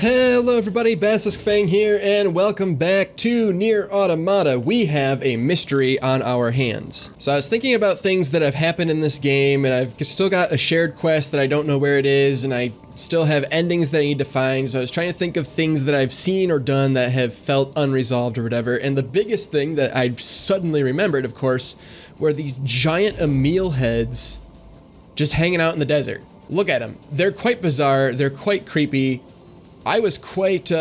Hello everybody, Basilisk Fang here, and welcome back to Nier Automata. We have a mystery on our hands. So I was thinking about things that have happened in this game, and I've still got a shared quest that I don't know where it is, and I still have endings that I need to find. So I was trying to think of things that I've seen or done that have felt unresolved or whatever, and the biggest thing that I suddenly remembered, of course, were these giant EMIL heads just hanging out in the desert. Look at them. They're quite bizarre, they're quite creepy. I was quite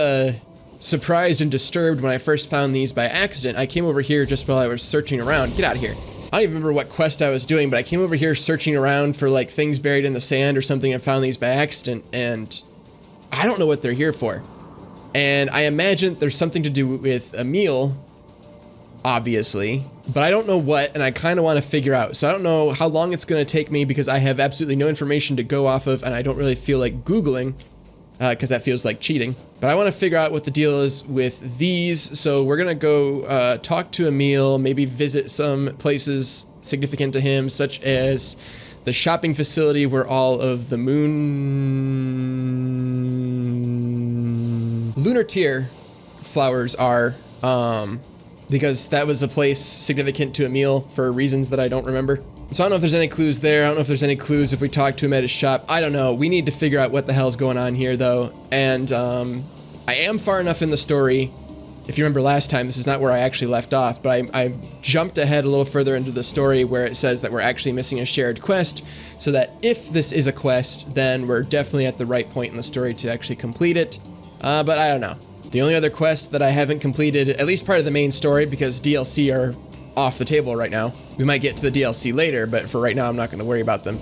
surprised and disturbed when I first found these by accident. I came over here just while I was searching around. Get out of here. I don't even remember what quest I was doing, but I came over here searching around for like things buried in the sand or something and found these by accident, and I don't know what they're here for. And I imagine there's something to do with EMIL, obviously, but I don't know what, and I kind of want to figure out. So I don't know how long it's going to take me because I have absolutely no information to go off of, and I don't really feel like Googling. Because that feels like cheating. But I want to figure out what the deal is with these, so we're gonna go talk to EMIL, maybe visit some places significant to him, such as the shopping facility where all of the Lunar tier flowers are, because that was a place significant to EMIL for reasons that I don't remember. So I don't know if there's any clues there. I don't know if there's any clues if we talk to him at his shop. I don't know. We need to figure out what the hell's going on here, though. And I am far enough in the story. If you remember last time, this is not where I actually left off, but I jumped ahead a little further into the story where it says that we're actually missing a shared quest, so that if this is a quest, then we're definitely at the right point in the story to actually complete it. But I don't know. The only other quest that I haven't completed, at least part of the main story, because DLC are off the table right now. We might get to the DLC later, but for right now, I'm not going to worry about them.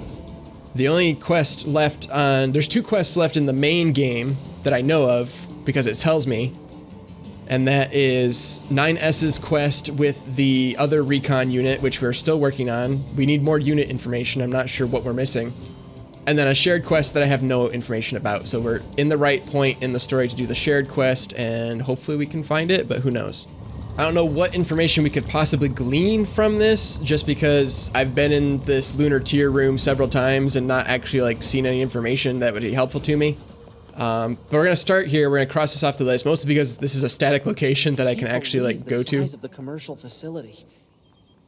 The only quest left on... There's two quests left in the main game that I know of, because it tells me, and that is 9S's quest with the other recon unit, which we're still working on. We need more unit information. I'm not sure what we're missing. And then a shared quest that I have no information about. So we're in the right point in the story to do the shared quest, and hopefully we can find it, but who knows. I don't know what information we could possibly glean from this, just because I've been in this Lunar tier room several times and not actually like seen any information that would be helpful to me. But we're gonna start here. We're gonna cross this off the list, mostly because this is a static location that I can actually like go to. The size of the commercial facility.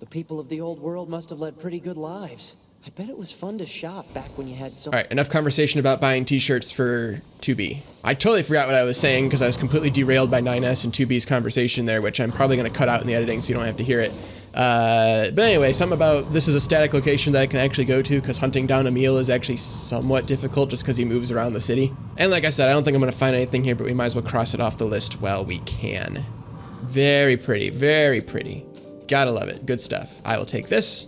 The people of the old world must have led pretty good lives. I bet it was fun to shop back when you had so... Alright, enough conversation about buying t-shirts for 2B. I totally forgot what I was saying because I was completely derailed by 9S and 2B's conversation there, which I'm probably going to cut out in the editing so you don't have to hear it. But anyway, something about this is a static location that I can actually go to because hunting down EMIL is actually somewhat difficult just because he moves around the city. And like I said, I don't think I'm going to find anything here, but we might as well cross it off the list while we can. Very pretty, very pretty. Gotta love it. Good stuff. I will take this.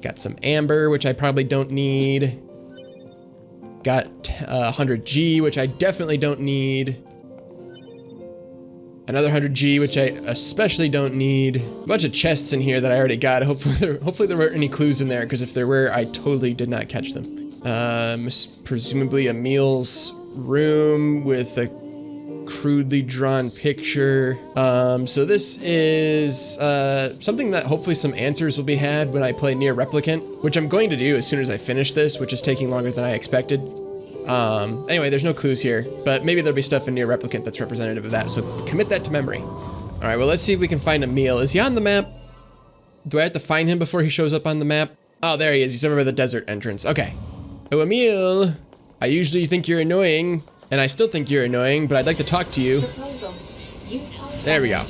Got some amber, which I probably don't need. Got 100G, which I definitely don't need. Another 100G, which I especially don't need. A bunch of chests in here that I already got. Hopefully there weren't any clues in there, because if there were, I totally did not catch them. Presumably EMIL'S room with a crudely drawn picture. So this is something that hopefully some answers will be had when I play Nier Replicant, which I'm going to do as soon as I finish this, which is taking longer than I expected. Anyway, there's no clues here, but maybe there'll be stuff in Nier Replicant that's representative of that, so commit that to memory. All right, well, let's see if we can find EMIL. Is he on the map? Do I have to find him before he shows up on the map? Oh, there he is. He's over by the desert entrance. Okay. Oh, EMIL, I usually think you're annoying. And I still think you're annoying, but I'd like to talk to you. There we go.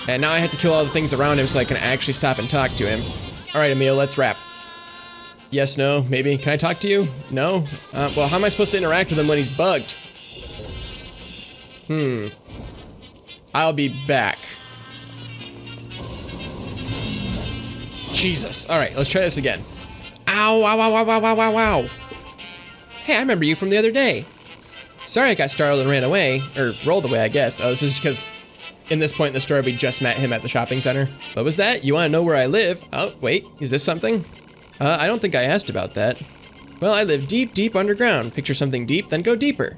And now I have to kill all the things around him so I can actually stop and talk to him. All right, EMIL, let's wrap. Yes, no, maybe. Can I talk to you? No? Well, how am I supposed to interact with him when he's bugged? I'll be back. Jesus. All right, let's try this again. Ow, ow, ow, ow, ow, ow, ow, ow. Hey, I remember you from the other day. Sorry I got startled and ran away, or rolled away, I guess. Oh, this is because in this point in the story, we just met him at the shopping center. What was that? You want to know where I live? Oh, wait, is this something? I don't think I asked about that. Well, I live deep, deep underground. Picture something deep, then go deeper.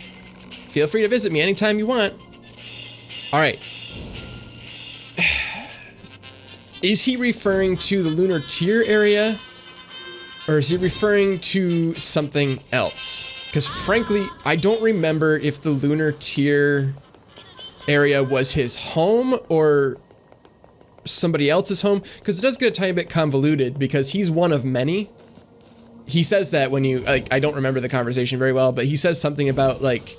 Feel free to visit me anytime you want. All right. Is he referring to the Lunar tier area? Or is he referring to something else? Because frankly, I don't remember if the Lunar tier area was his home or somebody else's home, because it does get a tiny bit convoluted because he's one of many. He says that when you, like, I don't remember the conversation very well, but he says something about, like,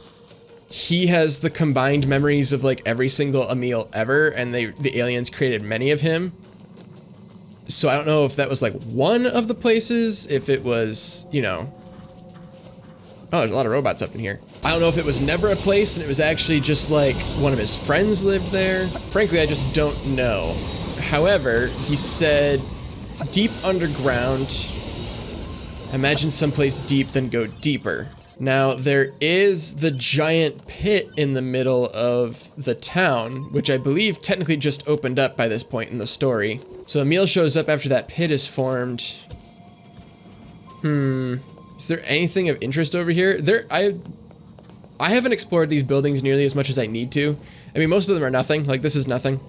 he has the combined memories of, like, every single Emil ever, and the aliens created many of him. So I don't know if that was, like, one of the places, if it was, you know... Oh, there's a lot of robots up in here. I don't know if it was never a place and it was actually just, like, one of his friends lived there. Frankly, I just don't know. However, he said deep underground. Imagine someplace deep, then go deeper. Now, there is the giant pit in the middle of the town, which I believe technically just opened up by this point in the story. So Emil shows up after that pit is formed. Is there anything of interest over here? I haven't explored these buildings nearly as much as I need to. I mean, most of them are nothing. Like, this is nothing.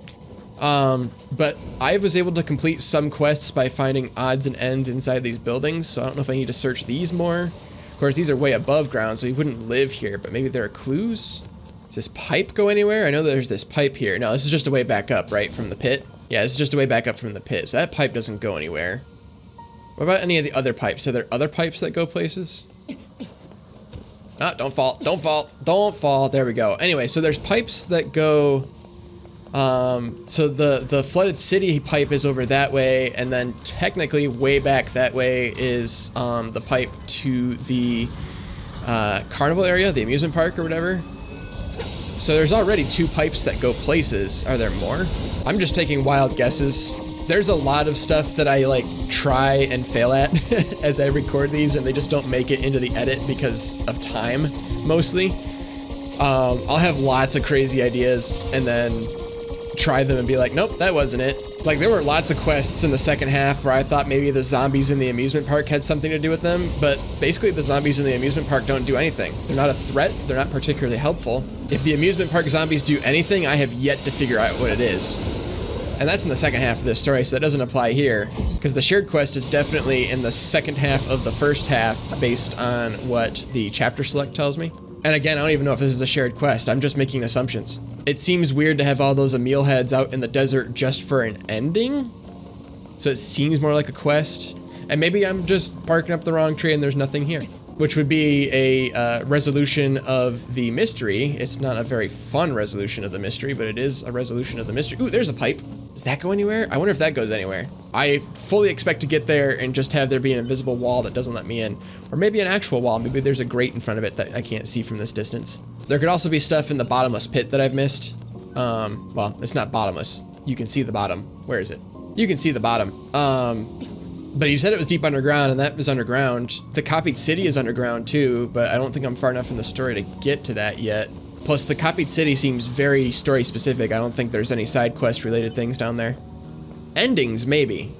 But I was able to complete some quests by finding odds and ends inside these buildings, so I don't know if I need to search these more. Of course, these are way above ground, so he wouldn't live here, but maybe there are clues? Does this pipe go anywhere? I know there's this pipe here. No, this is just a way back up, right, from the pit? Yeah, this is just a way back up from the pit, so that pipe doesn't go anywhere. What about any of the other pipes? Are there other pipes that go places? Ah, don't fall, don't fall, don't fall. There we go. Anyway, so there's pipes that go... so the flooded city pipe is over that way, and then technically way back that way is the pipe to the carnival area, the amusement park or whatever. So there's already 2 pipes that go places. Are there more? I'm just taking wild guesses. There's a lot of stuff that I like try and fail at as I record these, and they just don't make it into the edit because of time, mostly. I'll have lots of crazy ideas and then try them and be like, nope, that wasn't it. Like, there were lots of quests in the second half where I thought maybe the zombies in the amusement park had something to do with them, but basically the zombies in the amusement park don't do anything. They're not a threat, they're not particularly helpful. If the amusement park zombies do anything, I have yet to figure out what it is. And that's in the second half of this story, so that doesn't apply here, because the shared quest is definitely in the second half of the first half based on what the chapter select tells me. And again, I don't even know if this is a shared quest, I'm just making assumptions. It seems weird to have all those Emil heads out in the desert just for an ending. So it seems more like a quest. And maybe I'm just parking up the wrong tree and there's nothing here. Which would be a resolution of the mystery. It's not a very fun resolution of the mystery, but it is a resolution of the mystery. Ooh, there's a pipe. Does that go anywhere? I wonder if that goes anywhere. I fully expect to get there and just have there be an invisible wall that doesn't let me in. Or maybe an actual wall. Maybe there's a grate in front of it that I can't see from this distance. There could also be stuff in the bottomless pit that I've missed. Well, it's not bottomless. You can see the bottom. Where is it? You can see the bottom. But he said it was deep underground, and that was underground. The copied city is underground too, but I don't think I'm far enough in the story to get to that yet. Plus, the copied city seems very story specific. I don't think there's any side quest related things down there. Endings, maybe.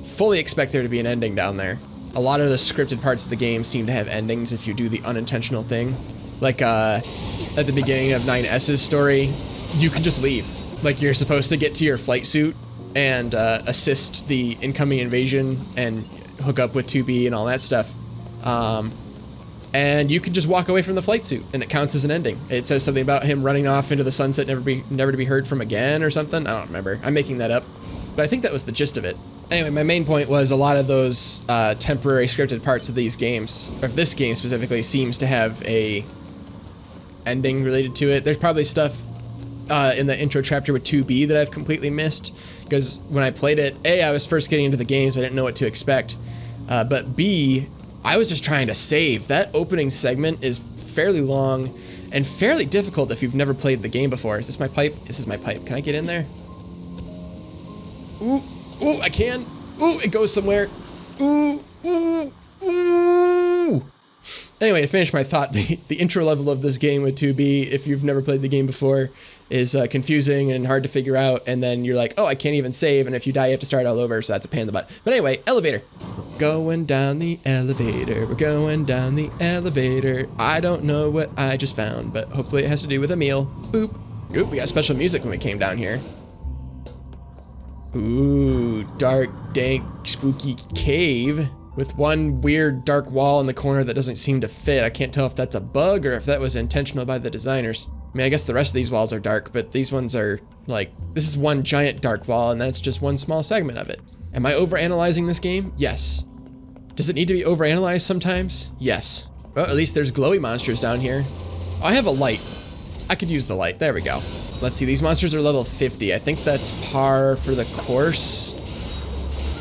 Fully expect there to be an ending down there. A lot of the scripted parts of the game seem to have endings if you do the unintentional thing. Like, at the beginning of 9S's story, you can just leave. Like, you're supposed to get to your flight suit and assist the incoming invasion and hook up with 2B and all that stuff. And you can just walk away from the flight suit, and it counts as an ending. It says something about him running off into the sunset, never to be heard from again or something. I don't remember. I'm making that up. But I think that was the gist of it. Anyway, my main point was a lot of those temporary scripted parts of these games, or this game specifically, seems to have a ending related to it. There's probably stuff in the intro chapter with 2B that I've completely missed, because when I played it, A, I was first getting into the game, so I didn't know what to expect, but B, I was just trying to save. That opening segment is fairly long and fairly difficult if you've never played the game before. Is this my pipe? This is my pipe. Can I get in there? Ooh, ooh, I can. Ooh, it goes somewhere. Ooh, ooh, ooh. Anyway, to finish my thought, the intro level of this game with 2B, if you've never played the game before, is confusing and hard to figure out, and then you're like, oh, I can't even save, and if you die, you have to start all over, so that's a pain in the butt. But anyway, elevator. We're going down the elevator. We're going down the elevator. I don't know what I just found, but hopefully it has to do with Emil. Boop. Oop, we got special music when we came down here. Ooh, dark, dank, spooky cave. with one weird dark wall in the corner that doesn't seem to fit. I can't tell if that's a bug or if that was intentional by the designers. I mean, I guess the rest of these walls are dark, but these ones are like, this is one giant dark wall and that's just one small segment of it. Am I overanalyzing this game? Yes. Does it need to be overanalyzed sometimes? Yes. Well, at least there's glowy monsters down here. Oh, I have a light. I could use the light. There we go. Let's see, these monsters are level 50. I think that's par for the course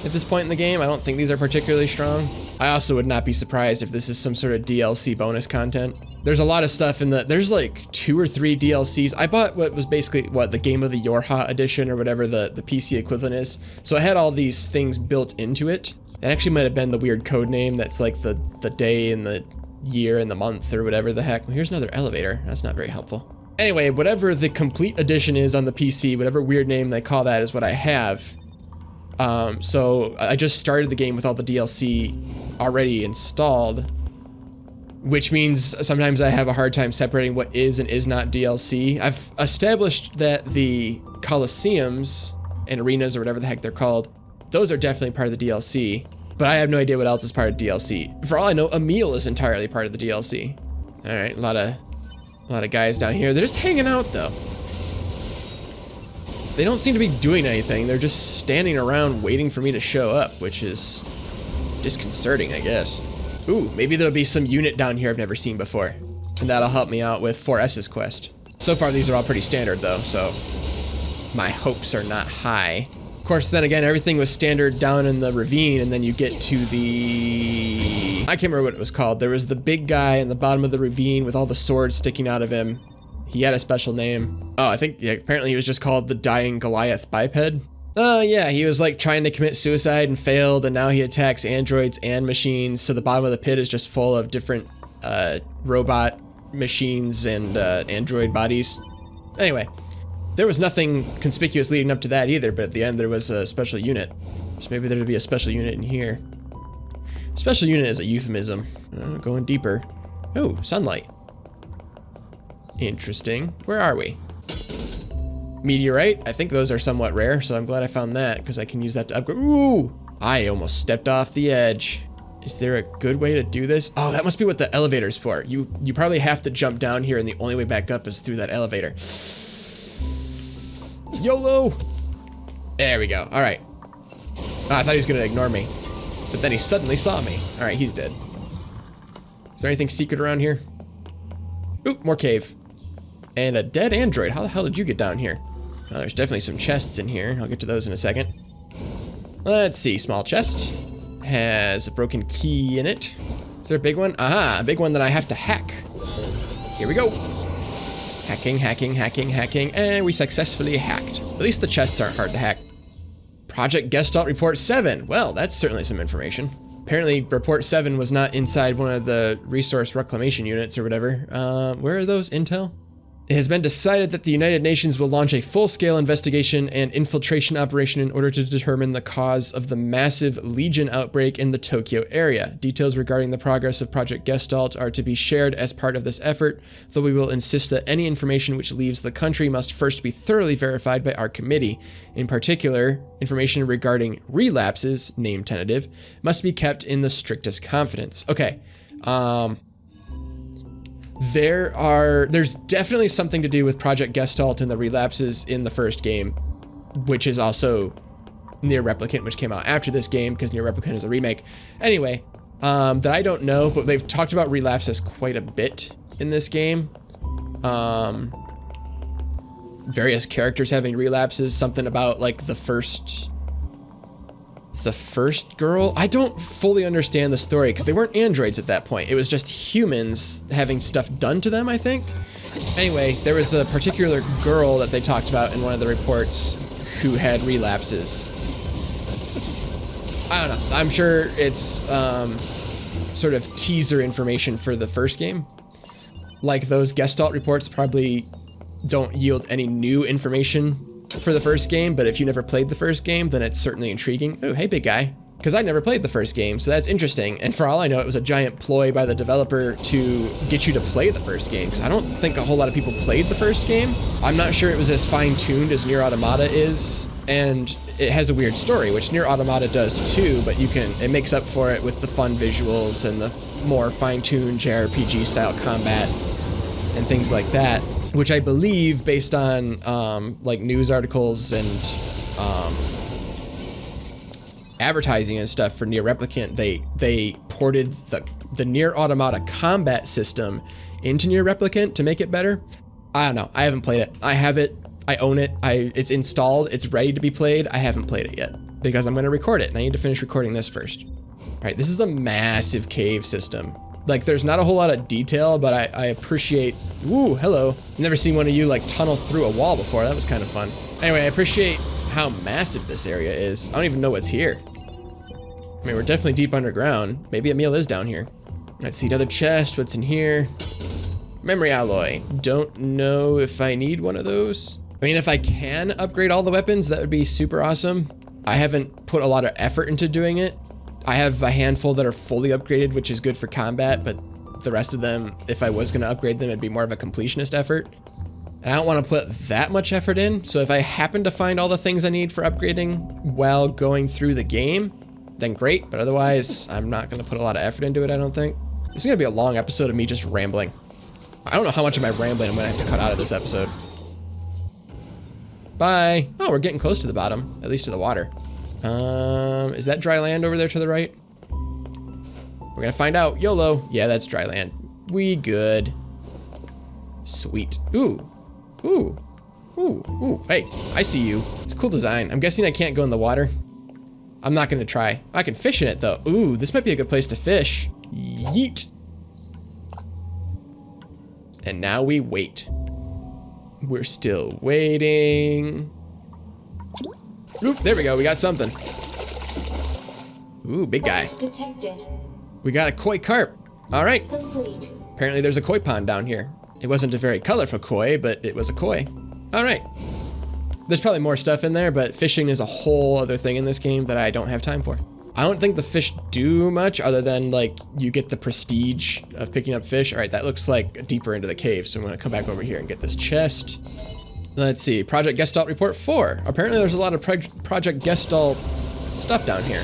at this point in the game. I don't think these are particularly strong. I also would not be surprised if this is some sort of DLC bonus content. There's a lot of stuff in there's like 2 or 3 DLCs. I bought what was basically, the Game of the Yorha edition or whatever the PC equivalent is. So I had all these things built into it. It actually might have been the weird code name that's like the day and the year and the month or whatever the heck. Well, here's another elevator. That's not very helpful. Anyway, whatever the complete edition is on the PC, whatever weird name they call that is what I have. So I just started the game with all the DLC already installed, which means sometimes I have a hard time separating what is and is not DLC. I've established that the Colosseums and arenas or whatever the heck they're called, those are definitely part of the DLC, but I have no idea what else is part of DLC. For all I know, EMIL is entirely part of the DLC. All right, a lot of guys down here. They're just hanging out though. They don't seem to be doing anything. They're just standing around waiting for me to show up, which is disconcerting, I guess. Ooh, maybe there'll be some unit down here I've never seen before, and that'll help me out with 4S's quest. So far, these are all pretty standard though, so my hopes are not high. Of course, then again, everything was standard down in the ravine, and then you get to the... I can't remember what it was called. There was the big guy in the bottom of the ravine with all the swords sticking out of him. He had a special name. Oh, I think, yeah, apparently he was just called the Dying Goliath Biped. Oh, yeah, he was like trying to commit suicide and failed, and now he attacks androids and machines, so the bottom of the pit is just full of different robot machines and android bodies. Anyway, there was nothing conspicuous leading up to that either, but at the end there was a special unit. So maybe there'd be a special unit in here. Special unit is a euphemism. Going deeper. Oh, sunlight. Interesting. Where are we? Meteorite. I think those are somewhat rare, so I'm glad I found that because I can use that to upgrade. Ooh! I almost stepped off the edge. Is there a good way to do this? Oh, that must be what the elevator's for. You probably have to jump down here, and the only way back up is through that elevator. YOLO! There we go. All right. Oh, I thought he was gonna ignore me, but then he suddenly saw me. All right, he's dead. Is there anything secret around here? Ooh, more cave. And a dead android. How the hell did you get down here? Oh, there's definitely some chests in here. I'll get to those in a second. Let's see. Small chest. Has a broken key in it. Is there a big one? Aha, a big one that I have to hack. Here we go. Hacking, hacking, hacking, hacking, and we successfully hacked. At least the chests aren't hard to hack. Project Gestalt Report 7. Well, that's certainly some information. Apparently, Report 7 was not inside one of the resource reclamation units or whatever. Where are those? Intel? It has been decided that the United Nations will launch a full-scale investigation and infiltration operation in order to determine the cause of the massive Legion outbreak in the Tokyo area. Details regarding the progress of Project Gestalt are to be shared as part of this effort, though we will insist that any information which leaves the country must first be thoroughly verified by our committee. In particular, information regarding relapses, name tentative, must be kept in the strictest confidence. Okay, there's definitely something to do with Project Gestalt and the relapses in the first game, which is also Nier Replicant, which came out after this game because Nier Replicant is a remake. Anyway, that I don't know, but they've talked about relapses quite a bit in this game. Various characters having relapses, something about like the first girl. I don't fully understand the story because they weren't androids at that point. It was just humans having stuff done to them, I think. Anyway, there was a particular girl that they talked about in one of the reports who had relapses. I don't know. I'm sure it's sort of teaser information for the first game. Like those Gestalt reports probably don't yield any new information for the first game, but if you never played the first game, then it's certainly intriguing. Oh, hey, big guy. Because I never played the first game, so that's interesting. And for all I know, it was a giant ploy by the developer to get you to play the first game, because I don't think a whole lot of people played the first game. I'm not sure it was as fine-tuned as Nier Automata is, and it has a weird story, which Nier Automata does too, but it makes up for it with the fun visuals and the more fine-tuned JRPG style combat and things like that, which I believe, based on like news articles and advertising and stuff for Nier Replicant, they ported the Nier Automata combat system into Nier Replicant to make it better. I don't know. I haven't played it. I have it. I own it. It's installed. It's ready to be played. I haven't played it yet because I'm going to record it, and I need to finish recording this first. All right, this is a massive cave system. Like, there's not a whole lot of detail, but I appreciate... Woo, hello. Never seen one of you, like, tunnel through a wall before. That was kind of fun. Anyway, I appreciate how massive this area is. I don't even know what's here. I mean, we're definitely deep underground. Maybe Emil is down here. Let's see, another chest. What's in here? Memory alloy. Don't know if I need one of those. I mean, if I can upgrade all the weapons, that would be super awesome. I haven't put a lot of effort into doing it. I have a handful that are fully upgraded, which is good for combat, but the rest of them, if I was going to upgrade them, it'd be more of a completionist effort. And I don't want to put that much effort in, so if I happen to find all the things I need for upgrading while going through the game, then great, but otherwise, I'm not going to put a lot of effort into it, I don't think. This is going to be a long episode of me just rambling. I don't know how much of my rambling I'm going to have to cut out of this episode. Bye. Oh, we're getting close to the bottom, at least to the water. Is that dry land over there to the right? We're gonna find out. YOLO. Yeah, that's dry land. We good. Sweet. Ooh. Ooh. Ooh. Ooh. Hey, I see you. It's a cool design. I'm guessing I can't go in the water. I'm not gonna try. I can fish in it though. Ooh, this might be a good place to fish. Yeet. And now we wait. We're still waiting. Oop, there we go. We got something. Ooh, big guy. Detected. We got a koi carp. All right. Complete. Apparently there's a koi pond down here. It wasn't a very colorful koi, but it was a koi. All right. There's probably more stuff in there, but fishing is a whole other thing in this game that I don't have time for. I don't think the fish do much other than, like, you get the prestige of picking up fish. All right, that looks like deeper into the cave, so I'm gonna come back over here and get this chest. Let's see, Project Gestalt Report 4. Apparently there's a lot of Project Gestalt stuff down here.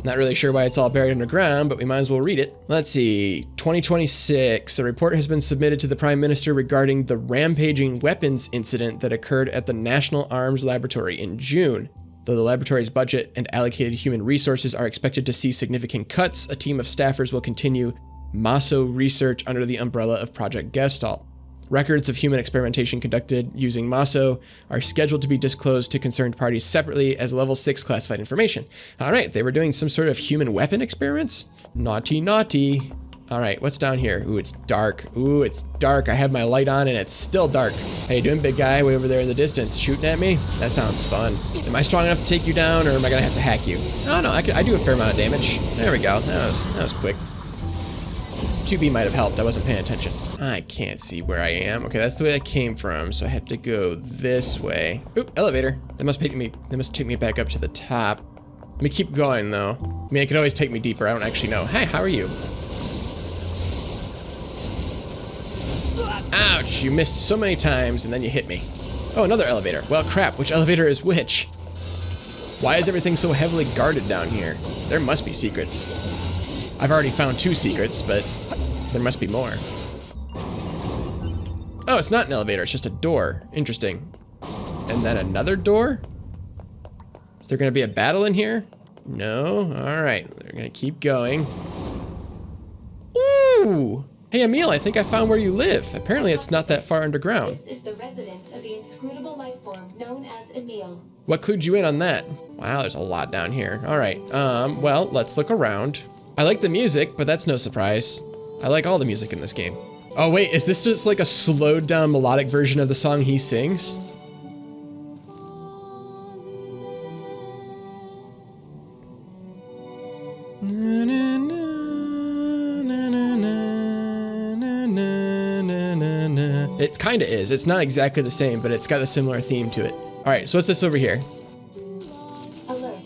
Not really sure why it's all buried underground, but we might as well read it. Let's see, 2026. A report has been submitted to the Prime Minister regarding the rampaging weapons incident that occurred at the National Arms Laboratory in June. Though the laboratory's budget and allocated human resources are expected to see significant cuts, a team of staffers will continue MASO research under the umbrella of Project Gestalt. Records of human experimentation conducted using MASO are scheduled to be disclosed to concerned parties separately as level 6 classified information. All right, they were doing some sort of human weapon experiments? Naughty, naughty. All right, what's down here? Ooh, it's dark. Ooh, it's dark. I have my light on and it's still dark. How you doing, big guy? Way over there in the distance, shooting at me? That sounds fun. Am I strong enough to take you down, or am I gonna have to hack you? Oh no, I do a fair amount of damage. There we go. That was quick. 2B might have helped. I wasn't paying attention. I can't see where I am. Okay, that's the way I came from, so I had to go this way. Oop, elevator. That must take me back up to the top. Let me keep going though. I mean, it could always take me deeper. I don't actually know. Hey, how are you? Ouch, you missed so many times and then you hit me. Oh, another elevator. Well, crap, which elevator is which? Why is everything so heavily guarded down here? There must be secrets. I've already found 2 secrets, but there must be more. Oh, it's not an elevator, it's just a door. Interesting. And then another door? Is there gonna be a battle in here? No? All right, they're gonna keep going. Ooh! Hey, Emil, I think I found where you live. Apparently it's not that far underground. This is the residence of the inscrutable life form known as EMIL. What clued you in on that? Wow, there's a lot down here. All right, well, let's look around. I like the music, but that's no surprise. I like all the music in this game. Oh wait, is this just like a slowed down melodic version of the song he sings? It kinda is. It's not exactly the same, but it's got a similar theme to it. All right, so what's this over here? Alert.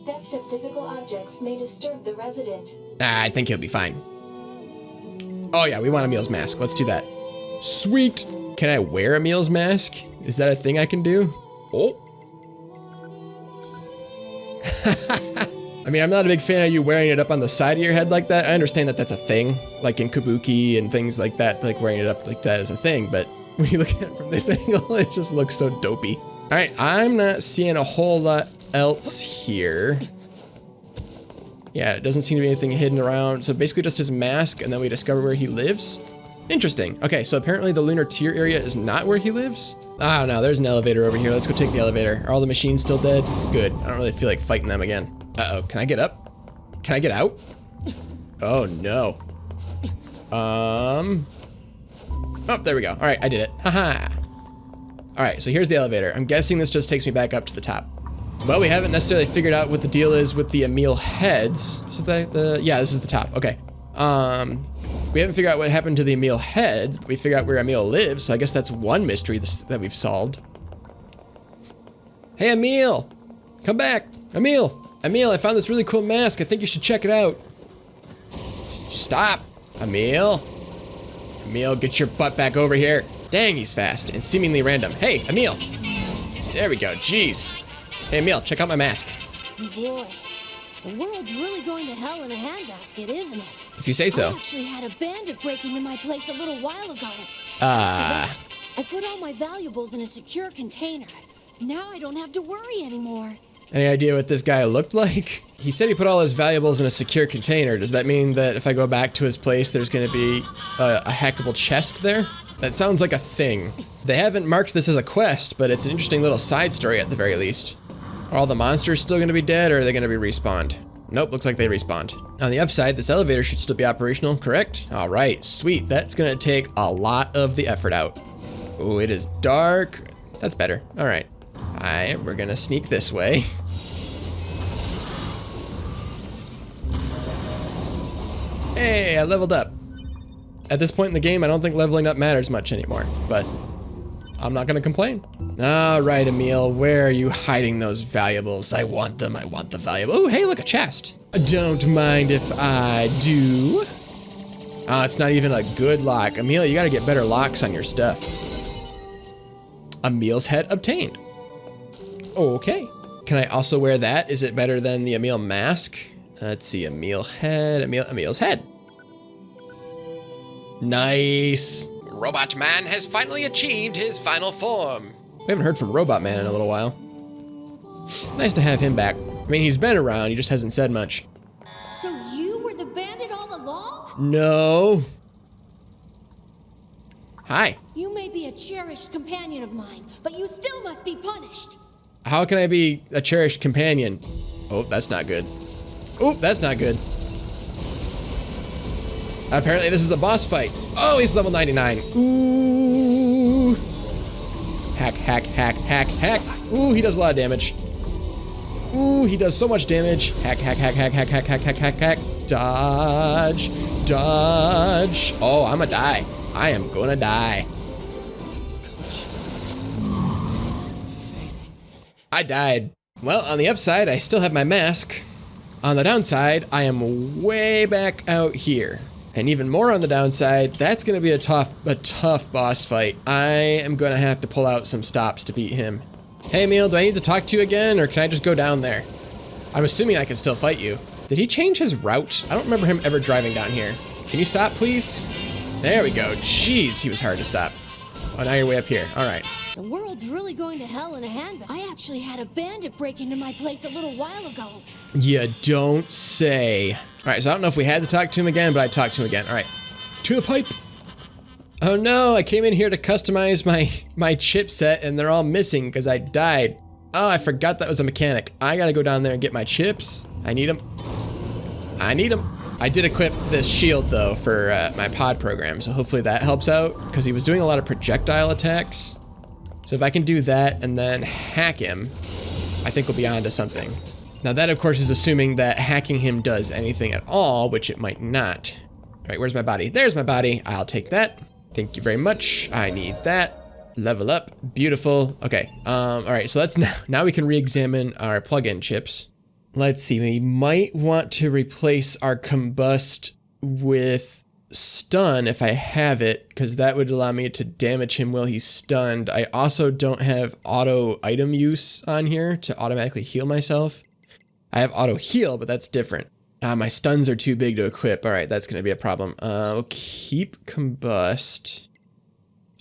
Theft of physical objects may disturb the resident. I think he'll be fine. Oh yeah, we want Emil's mask. Let's do that. Sweet. Can I wear Emil's mask? Is that a thing I can do? Oh. I mean, I'm not a big fan of you wearing it up on the side of your head like that. I understand that that's a thing, like in Kabuki and things like that, like wearing it up like that is a thing, but when you look at it from this angle, it just looks so dopey. All right, I'm not seeing a whole lot else here. Yeah, it doesn't seem to be anything hidden around. So basically just his mask, and then we discover where he lives. Interesting. Okay, so apparently the Lunar Tier area is not where he lives. I don't know, there's an elevator over here. Let's go take the elevator. Are all the machines still dead? Good, I don't really feel like fighting them again. Uh-oh, can I get up? Can I get out? Oh no. Oh, there we go. All right, I did it. Haha. All right, so here's the elevator. I'm guessing this just takes me back up to the top. Well, we haven't necessarily figured out what the deal is with the EMIL heads. This is yeah, this is the top. Okay. We haven't figured out what happened to the EMIL heads, but we figured out where EMIL lives. So I guess that's one mystery that we've solved. Hey, EMIL, come back. EMIL, I found this really cool mask. I think you should check it out. Stop, EMIL. EMIL, get your butt back over here. Dang, he's fast and seemingly random. Hey, EMIL. There we go. Jeez. Hey, EMIL, check out my mask. Boy, the world's really going to hell in a handbasket, isn't it? If you say so. I actually had a bandit break into my place a little while ago. I put all my valuables in a secure container. Now I don't have to worry anymore. Any idea what this guy looked like? He said he put all his valuables in a secure container. Does that mean that if I go back to his place, there's going to be a hackable chest there? That sounds like a thing. They haven't marked this as a quest, but it's an interesting little side story at the very least. Are all the monsters still going to be dead, or are they going to be respawned? Nope, looks like they respawned. On the upside, this elevator should still be operational, correct? All right, sweet. That's going to take a lot of the effort out. Oh, it is dark. That's better. All right. We're going to sneak this way. Hey, I leveled up. At this point in the game, I don't think leveling up matters much anymore, but I'm not gonna complain. All right, EMIL, where are you hiding those valuables? I want them, I want the valuable. Oh, hey, look, a chest. Don't mind if I do. It's not even a good lock. EMIL, you gotta get better locks on your stuff. EMIL'S head obtained. Okay. Can I also wear that? Is it better than the EMIL mask? Let's see, EMIL head, EMIL'S head. Nice. Robot Man has finally achieved his final form. We haven't heard from Robot Man in a little while. Nice to have him back. I mean, he's been around, he just hasn't said much. So you were the bandit all along? No. Hi. You may be a cherished companion of mine, but you still must be punished. How can I be a cherished companion? Oh, that's not good. Oh, that's not good. Apparently this is a boss fight. Oh, he's level 99. Ooh. Hack, hack, hack, hack, hack. Ooh, he does a lot of damage. Ooh, he does so much damage. Hack, hack, hack, hack, hack, hack, hack, hack, hack, hack. Dodge, dodge. Oh, I'm gonna die. I am gonna die. I died. Well, on the upside, I still have my mask. On the downside, I am way back out here. And even more on the downside, that's gonna be a tough boss fight. I am gonna have to pull out some stops to beat him. Hey, EMIL, do I need to talk to you again, or can I just go down there? I'm assuming I can still fight you. Did he change his route? I don't remember him ever driving down here. Can you stop, please? There we go. Jeez, he was hard to stop. Oh, now you're way up here. All right. The world's really going to hell in a handbasket. I actually had a bandit break into my place a little while ago. You don't say. All right, so I don't know if we had to talk to him again, but I talked to him again. All right, to the pipe. Oh no, I came in here to customize my chipset and they're all missing because I died. Oh, I forgot that was a mechanic. I gotta go down there and get my chips. I need them. I need them. I did equip this shield though for my pod program, so hopefully that helps out because he was doing a lot of projectile attacks. So if I can do that and then hack him, I think we'll be on to something. Now that of course is assuming that hacking him does anything at all, which it might not. All right, where's my body? There's my body. I'll take that. Thank you very much. I need that. Level up. Beautiful. Okay. All right, so let's now we can re-examine our plug-in chips. Let's see, we might want to replace our combust with stun if I have it, because that would allow me to damage him while he's stunned. I also don't have auto item use on here to automatically heal myself. I have auto heal, but that's different. My stuns are too big to equip. All right, that's going to be a problem. We'll keep combust.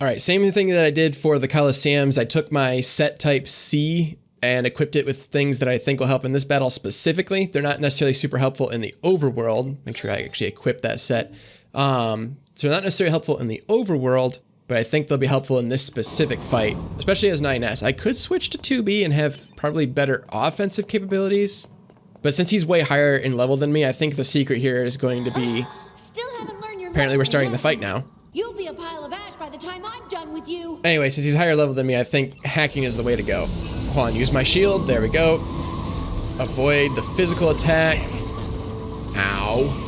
All right, same thing that I did for the Coliseums. I took my set type C and equipped it with things that I think will help in this battle specifically. They're not necessarily super helpful in the overworld. Make sure I actually equip that set. So they're not necessarily helpful in the overworld, but I think they'll be helpful in this specific fight, especially as 9S. I could switch to 2B and have probably better offensive capabilities, but since he's way higher in level than me, I think the secret here is going to be... Still haven't learned your Apparently we're lesson starting the yet. fight now. You'll be a pile of ash by the time I'm done with you. Anyway, since he's higher level than me, I think hacking is the way to go. Hold on, use my shield. There we go. Avoid the physical attack. Ow.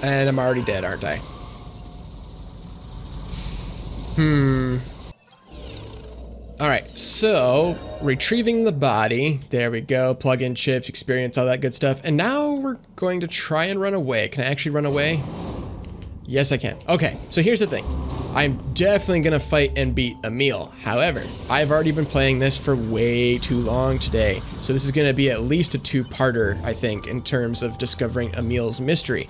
And I'm already dead, aren't I? Alright, so retrieving the body. There we go. Plug in chips, experience, all that good stuff. And now we're going to try and run away. Can I actually run away? Yes, I can. Okay, so here's the thing. I'm definitely going to fight and beat Emil. However, I've already been playing this for way too long today. So this is going to be at least a two-parter, I think, in terms of discovering Emil's mystery.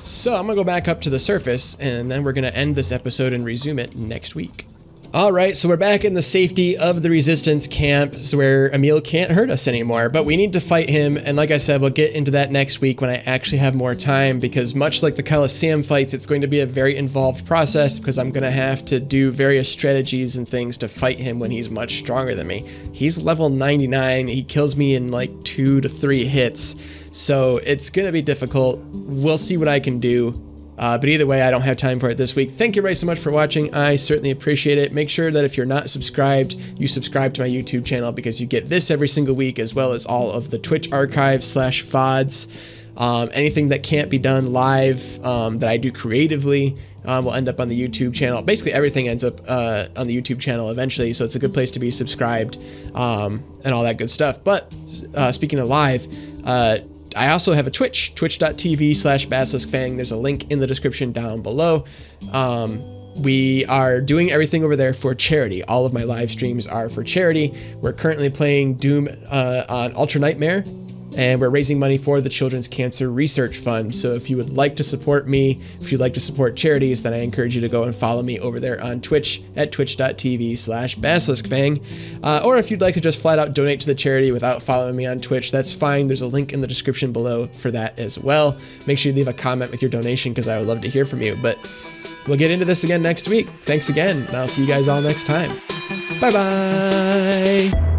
So I'm going to go back up to the surface, and then we're going to end this episode and resume it next week. All right, so we're back in the safety of the Resistance camp, where Emil can't hurt us anymore, but we need to fight him, and like I said, we'll get into that next week when I actually have more time, because much like the Coliseum fights, it's going to be a very involved process, because I'm going to have to do various strategies and things to fight him when he's much stronger than me. He's level 99, he kills me in like 2 to 3 hits, so it's going to be difficult. We'll see what I can do. But either way, I don't have time for it this week. Thank you very so much for watching. I certainly appreciate it. Make sure that if you're not subscribed, you subscribe to my YouTube channel, because you get this every single week, as well as all of the Twitch archives / VODs. Anything that can't be done live that I do creatively will end up on the YouTube channel. Basically, everything ends up on the YouTube channel eventually, so it's a good place to be subscribed and all that good stuff. But speaking of live, I also have a Twitch, twitch.tv/BasiliskFang. There's a link in the description down below. We are doing everything over there for charity. All of my live streams are for charity. We're currently playing Doom on Ultra Nightmare, and we're raising money for the Children's Cancer Research Fund. So if you would like to support me, if you'd like to support charities, then I encourage you to go and follow me over there on Twitch at twitch.tv/BasiliskFang. Or if you'd like to just flat out donate to the charity without following me on Twitch, that's fine. There's a link in the description below for that as well. Make sure you leave a comment with your donation, because I would love to hear from you. But we'll get into this again next week. Thanks again, and I'll see you guys all next time. Bye-bye!